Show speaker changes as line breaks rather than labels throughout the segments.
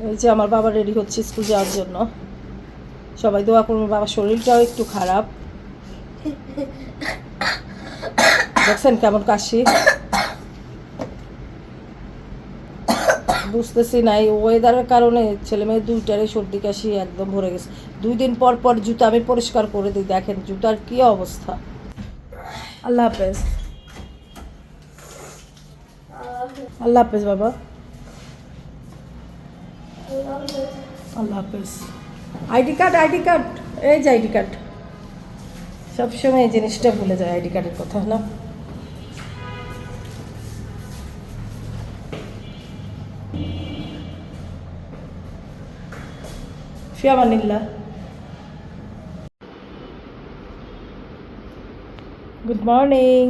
এই যে আমার বাবা রেডি হচ্ছে স্কুল যাওয়ার জন্য। সবাই দোয়া করুন, বাবার শরীরটাও একটু খারাপ, দেখছেন কেমন কাশি। বুঝতেছি না, এই ওয়েদারের কারণে ছেলে মেয়ে দুইটারে সর্দি কাশি একদম ভরে গেছে। 2 দিন পর পর জুতা আমি পরিষ্কার করে দিই, দেখেন জুতার কি অবস্থা। আল্লাহ হাফেজ, আল্লাহ হাফেজ বাবা, আল্লাহ হাফেজ। আইডি কার্ড, আইডি কার্ড, এই যে আইডি কার্ড। সবসময় এই জিনিসটা ভুলে যায়, আইডি কার্ডের কথা না। ফিয়ামানিল্লাহ। গুড মর্নিং,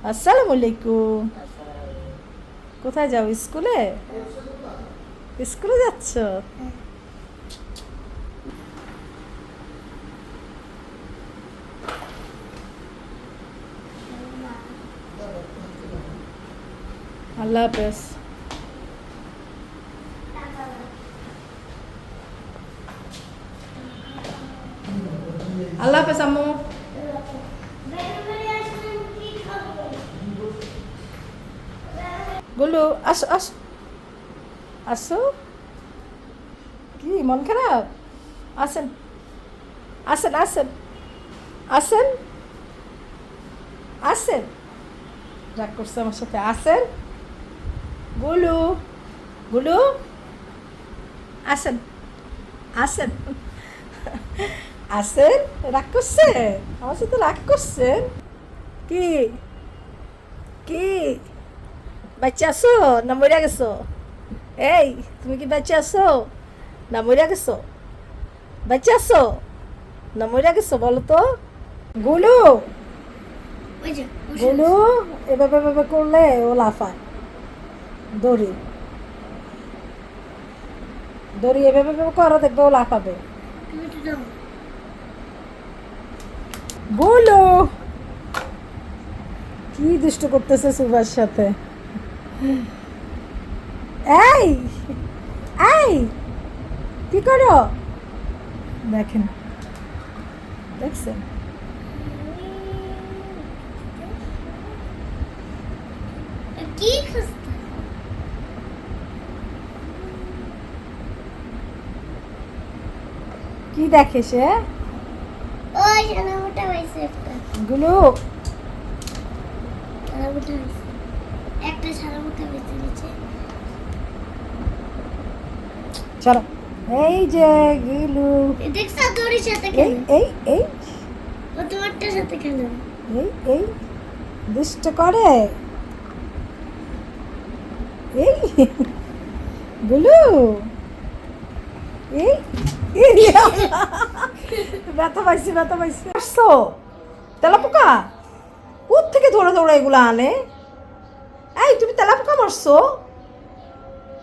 আসসালামু আলাইকুম। কোথায় যাও? স্কুলে? স্কুলে যাচ্ছ? আল্লাহ হাফেজ। আল্লাহ হাফেজ আম্মু। গুলু আসো, আসো, আসো। কি মন খারাপ? আসেন, আসেন, আসেন, আসেন, আসেন। রাগ করছে আমার সাথে, আসেন। গুলু, গুলু, আসেন, আসেন, আসেন। রাগ করছে আমার সাথে, রাগ করছেন? কি কি বাচ্চা আসো না মরিয়া গেছো? এই তুমি কি বাচ্চা আসো না মরিয়া গেছো? বাচ্চা আসো না মরিয়া গেছো বলো তো? গুলু, গুলু, এভাবে এভাবে করলে ও লাফায়। দড়ি, দড়ি এভাবে এভাবে করো, দেখবে ও লাফাবে। গুলু কি দুষ্ট করতেছে সুভার সাথে। এই, এই কি করো? দেখেন, দেখছেন?
কি খুঁজতে?
কি দেখে সে?
ওই সানামোটা হয়েছে একটা।
গুলু,
সানামোটা হয়েছে একটা, সানামোটা হয়েছে নিচে।
চলো। এই যে গুলু,
দেখছো দড়ির সাথে
এই
খেলে?
এই এই
ও তোমারটার সাথে খেলে।
এই এই দুষ্ট করে। এই গুলু, এই এই ব্যথা পাইছি, ব্যথা পাইছি। আসছো তেলাপোকা? কোথ থেকে ধরে ধরে এগুলো আনে? এই তুমি তেলাপোকা মারছো?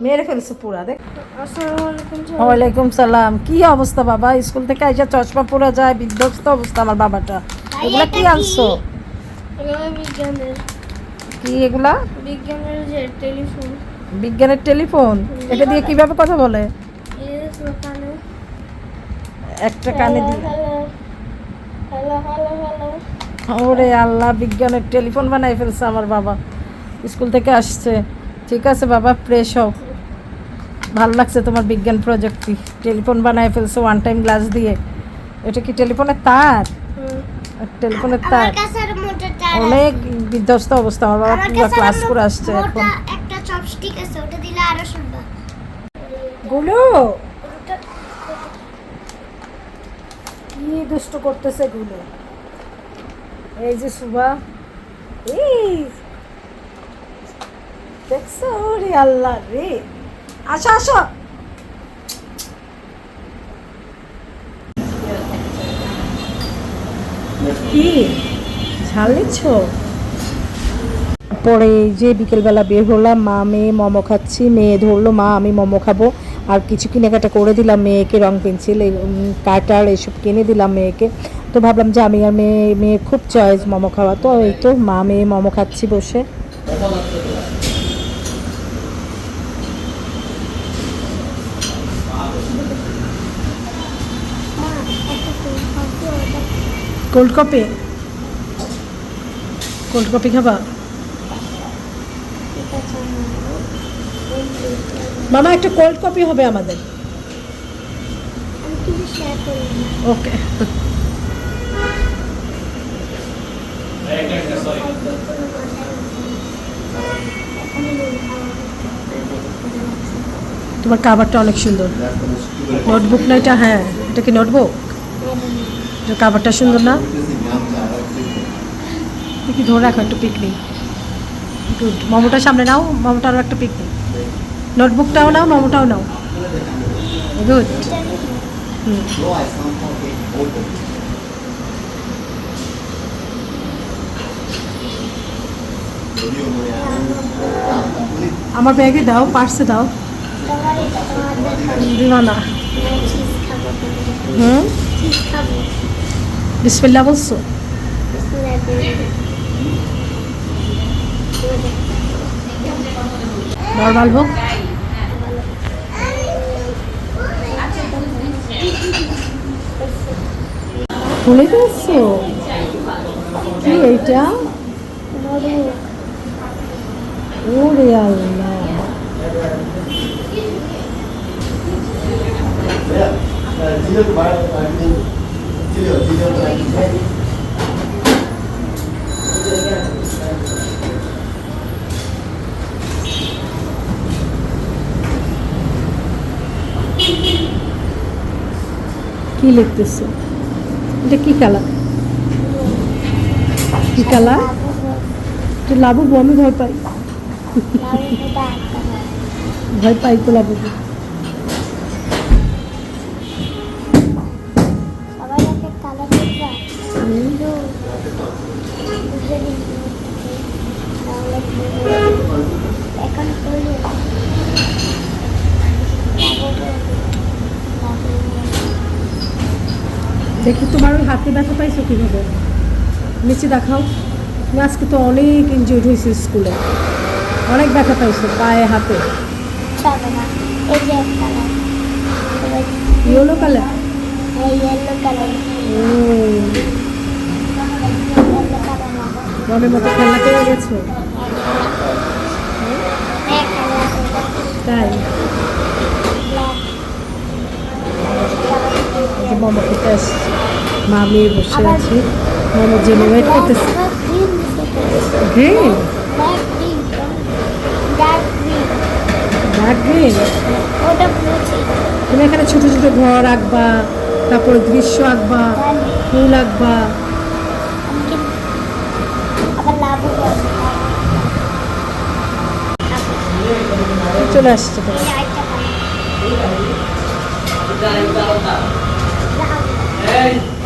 মেরে ফেলছো পুরা। দেখ।
আসসালামু আলাইকুম।
ওয়ালাইকুম সালাম। কি অবস্থা বাবা? স্কুল থেকে আইসা চশমা পরে যায়, বিধ্বস্ত অবস্থা আমার বাবাটা। এগুলা কি আনছো?
বিজ্ঞানের,
কি এগুলা?
বিজ্ঞানের যে টেলিফোন।
বিজ্ঞানের টেলিফোন? এটা দিয়ে কিভাবে কথা বলে?
কানে,
একটা কানে দিয়ে।
Hello hello hello hello.
ওরে আল্লাহ, বিজ্ঞানের টেলিফোন বানাই ফেলছে আমার বাবা, স্কুল থেকে আসছে। ঠিক আছে বাবা, ফ্রেশ হও। ভালো লাগছে তোমার বিজ্ঞান প্রযুক্তি। টেলিফোন বানাই ফেলছে ওয়ান টাইম গ্লাস দিয়ে। এটা কি টেলিফোনের তার? টেলিফোনের তার।
আমার কাছে আর মোটা তার
অনেক
আছে।
বিধ্বস্ত অবস্থা আমার বাবা,
আমার
পুরো
কাছে
ক্লাস
আর
করে আসছে এখন।
মোটা একটা চপস্টিক আছে, ওটা দিলে আরো সুন্দর।
গুলো কি দুষ্ট করতেছে গুলো। এই যে সুবা, এই দেখছো? ওরে আল্লাহ রে, আসো আসো। কি ঝাল নিচ্ছ? পরে যে বিকেলবেলা বের হলাম, মা মেয়ে মোমো খাচ্ছি। মেয়ে ধরলো মা আমি মোমো খাবো, আর কিছু কেনাকাটা করে দিলাম মেয়েকে, রং পেন্সিল কাটার এসব কিনে দিলাম মেয়েকে। তো ভাবলাম যে আমি আর মেয়ে খুব চয়েস মোমো খাওয়া, তো এই তো মা মেয়ে মোমো খাচ্ছি বসে। কোল্ড কফি খাবা?
ঠিক আছে
মামা একটা কোল্ড কফি হবে আমাদের।
আমি কিছু শেয়ার করি না।
ওকে। তোমার কাভারটা অনেক সুন্দর। নোটবুক না এটা? হ্যাঁ, এটা কি নোটবুক? এটা কাভারটা সুন্দর না? কি ধরে রাখো একটু পিকনিক। গুড। মোমোটা সামনে নাও, মোমোটারও একটা পিকনিক। নোটবুকটাও নাও, মোমোটাও নাও। গুড। হুম। আমার ব্যাগে দাও, পার্সে দাও।
তোমার এটা তোমাদের
দিবা না?
চিজ খাবো।
হুম।
চিজ খাবো।
বিসমিল্লাহ বলছো? নর্মাল হোক। খুলে দিয়েছো? কি এইটা? ওরে আল্লাহ। কি লিখতেছো? এটা কি কালার? কি কালার? এটা লাবুবু, আমি ভয় পাই। ভয় পাই তো লাবুবু।
সবাই একটা কালার দেখবা এখন করলে
দেখি তোমার ওই হাতে ব্যথা পাইছো কীভাবে? নিচে দেখাও। তুমি আজকে তো অনেক ইনজিউর্ড হয়েছে স্কুলে, অনেক ব্যথা পাইছো পায়ে হাতে।
চলো না, এই যে কালার
ইয়েলো কালার?
এই ইয়েলো কালার
মনের মতো খেলা পেয়ে গেছো? তাই? মোমো খেতে আসছি, মা মেয়ে বসে আছি, মোমোর জন্য ওয়েট করতেছি। গ্রিন? Dark green? তুমি এখানে ছোট ছোট ঘর আঁকবা, তারপরে দৃশ্য আঁকবা, ফুল আঁকবা। চলে আসছে তোমার।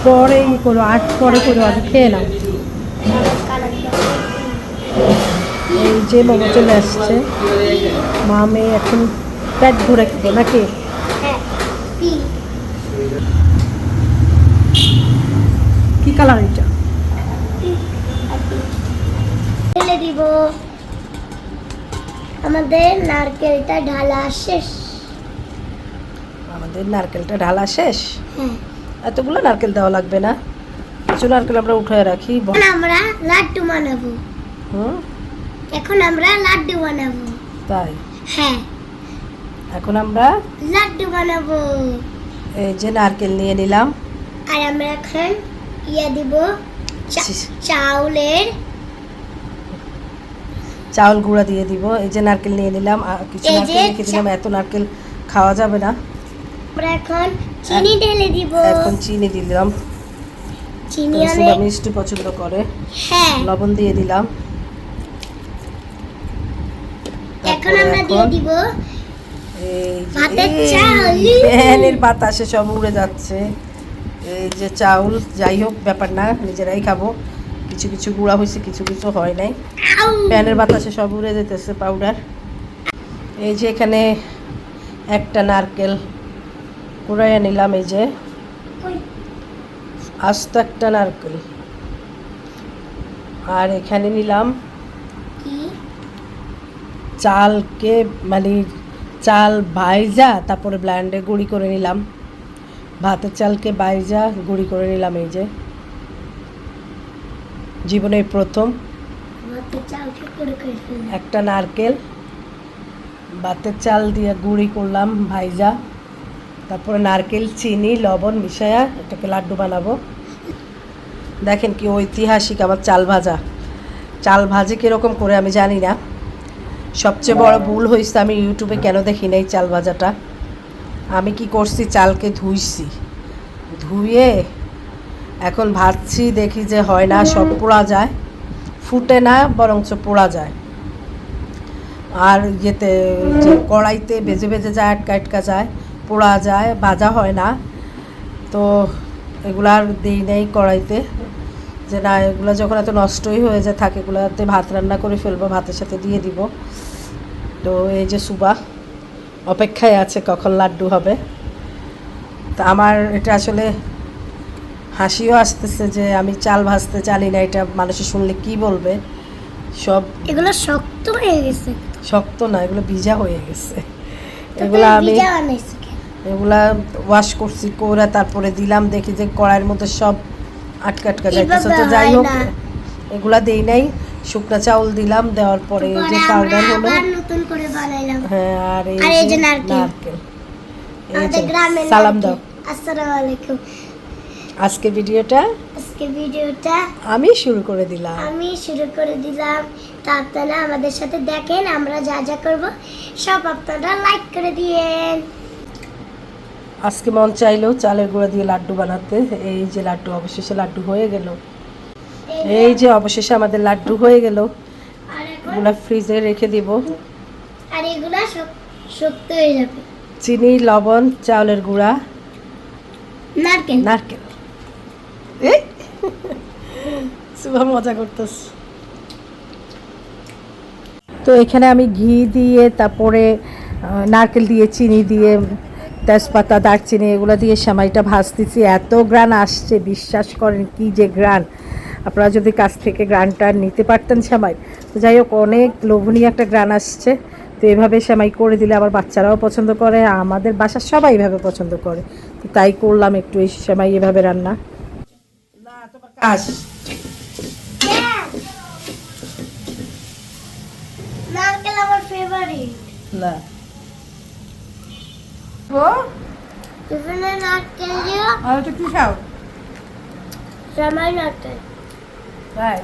পরে ই করো, আর্ট পরে করো, আগে খেয়ে নাও। এই যে মোমো চলে আসছে, মা মেয়ে এখন পেট ভরে খাবো নাকি? কি কালার এটা?
ঢেলে দিব। আমাদের নারকেলটা ঢালা শেষ।
আমাদের নারকেলটা ঢালা শেষ?
হ্যাঁ।
এতগুলো নারকেল দেওয়া লাগবে না, কিছু নারকেল আমরা উঠে রাখি।
এখন আমরা লাড্ডু বানাবো।
হুম,
এখন আমরা লাড্ডু বানাবো।
তাই?
হ্যাঁ,
এখন আমরা
লাড্ডু বানাবো।
এই যে নারকেল নিয়ে নিলাম,
আর আমরা এখন দিব চাউলের
চাউল গুঁড়া দিয়ে দিব। এই যে নারকেল নিয়ে নিলাম, কিছু
এই যে
নারকেল রেখে দিলাম, এত নারকেল খাওয়া যাবে না।
আমরা এখন চিনি ঢেলে দিব।
এখন চিনি দিলাম,
চিনি
সুগা মিষ্টি পছন্দ করে।
হ্যাঁ,
লবণ দিয়ে দিলাম।
এখন আমরা দিয়ে দিব
এই
ভাতের চাল।
ফ্যানের বাতাসে সব উড়ে যাচ্ছে। এই যে চাউল, যাই হোক ব্যাপার না, নিজেরাই খাবো। কিছু কিছু গুঁড়া হয়েছে, কিছু কিছু হয় নাই। ফ্যানের বাতাসে সব উড়ে যেতেছে পাউডার। এই যে এখানে একটা নারকেল কুড়াইয়া নিলাম, এই যে আস্ত একটা নারকেল। আর এখানে নিলাম চালকে, মানে চাল ভাইজা তারপরে ব্লেন্ডে গুঁড়ি করে নিলাম। ভাতের চালকে ভাইজা গুঁড়ি করে নিলাম। এই যে জীবনের প্রথম
ভাতের চাল ঠিক করে ফেললাম।
একটা নারকেল ভাতের চাল দিয়ে গুঁড়ি করলাম ভাইজা, তারপরে নারকেল চিনি লবণ মিশায়া এটাকে লাড্ডু বানাবো। দেখেন কি ঐতিহাসিক আমার চাল ভাজা। চাল ভাজি কীরকম করে আমি জানি না। সবচেয়ে বড় ভুল হয়েছে আমি ইউটিউবে কেন দেখি না এই চাল ভাজাটা। আমি কি করছি, চালকে ধুইছি, ধুয়ে এখন ভাজছি, দেখি যে হয় না, সব পোড়া যায়, ফুটে না বরঞ্চ পোড়া যায়। আর ইয়েতে যে কড়াইতে বেজে বেজে যায়, আটকা আটকা যায়, পোড়া যায়, ভাজা হয় না। তো এগুলো আর দিই নেই কড়াইতে, যে না এগুলো যখন এত নষ্টই হয়ে যায় থাকে, এগুলোতে ভাত রান্না করে ফেলবো, ভাতের সাথে দিয়ে দিব। তো এই যে সুবা অপেক্ষায় আছে কখন লাড্ডু হবে। তা আমার এটা আসলে হাসিও আসতেছে যে আমি চাল ভাজতে জানি না, এটা মানুষে শুনলে কি বলবে। সব
এগুলো শক্ত হয়ে গেছে।
শক্ত না, এগুলো ভিজা হয়ে গেছে। এগুলা আমি
ভিজা বানাইছি কেন?
এগুলা ওয়াশ করছি, করে তারপরে দিলাম, দেখি যে কড়াইয়ের মধ্যে সব আটকা আটকা যাইতেছে। তো যাই হোক, এগুলা দেই নাই, শুকনো চাউল দিলাম, দেওয়ার পরে এই যে পাউডার হলো,
আবার নতুন করে বানাইলাম।
হ্যাঁ, আর
আর
এই
এই
যে
যে নারকেল।
নারকেল। এই
আমাদের
যে
গ্রামের
সালাম
নারকেল।
দাও।
আসসালামু আলাইকুম।
আজকে ভিডিওটা
আজকে ভিডিওটা
আমি শুরু করে দিলাম।
আমি শুরু করে দিলাম। তা আপনারা আমাদের সাথে দেখেন, আমরা যা যা করব সব আপনারা লাইক করে দিয়েন।
আজকে মন চাইলো চালের গুঁড়া দিয়ে লাড্ডু বানাতে। এই যে লাড্ডু, অবশেষে লাড্ডু হয়ে গেল। এই যে অবশেষে আমাদের লাড্ডু হয়ে গেল।
আর এখন
এগুলা ফ্রিজে রেখে দিব।
আর এগুলা শক্ত হয়ে যাবে।
চিনি লবণ চাউলের গুঁড়া
নারকেল।
নারকেল। এই সুভা মজা করতেছ। তো এখানে আমি ঘি দিয়ে, তারপরে নারকেল দিয়ে, চিনি দিয়ে, তেজপাতা দারচিনি এগুলো দিয়ে সেমাইটা ভাজতেছি। এত গ্রান আসছে, বিশ্বাস করেন কি যে গ্রান। আপনারা যদি কাছ থেকে গ্রানটা নিতে পারতেন সেমাই। তো যাই হোক, অনেক লোভনীয় একটা গ্রান আসছে। তো এভাবে সেমাই করে দিলে আমার বাচ্চারাও পছন্দ করে, আমাদের বাসার সবাই এভাবে পছন্দ করে। তো তাই করলাম একটু এই সেমাই এভাবে রান্না।
নারকেল আমার ফেভারিট।
না
এখানে নারকেল দিও।
আর কি খাও?
সেমাই নারকেল।
তাই